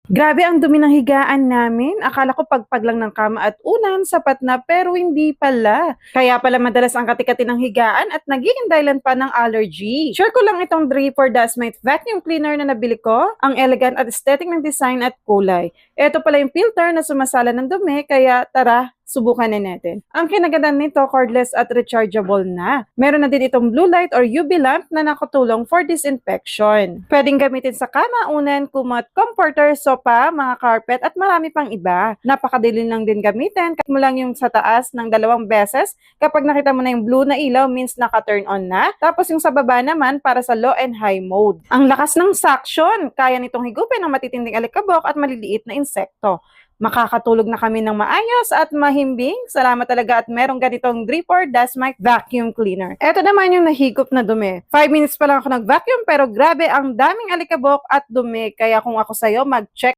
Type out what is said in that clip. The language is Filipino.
Grabe ang dumi ng higaan namin. Akala ko pagpag lang ng kama at unan, sapat na pero hindi pala. Kaya pala madalas ang katikati ng higaan at nagiging dahilan pa ng allergy. Sure ko lang itong Draper Dust Mite Vacuum Cleaner na nabili ko. Ang elegant at aesthetic ng design at kulay. Ito pala yung filter na sumasala ng dumi kaya tara, subukan na natin. Ang kinagandaan nito, cordless at rechargeable na. Meron na din itong blue light or UV lamp na nakatulong for disinfection. Pwedeng gamitin sa kama, unan, kumot, comforter, sofa, mga carpet at marami pang iba. Napakadali lang din gamitin. Kahit mo lang yung sa taas ng 2 beses. Kapag nakita mo na yung blue na ilaw, means naka-turn on na. Tapos yung sa baba naman para sa low and high mode. Ang lakas ng suction. Kaya nitong higupin ng matitinding alikabok at maliliit na insekto. Makakatulog na kami ng maayos at mahimbing. Salamat talaga at merong ganitong Draper Dust Mite Vacuum Cleaner. Ito naman yung nahigop na dumi. 5 minutes pa lang ako nag-vacuum pero grabe ang daming alikabok at dumi. Kaya kung ako sa'yo, mag-check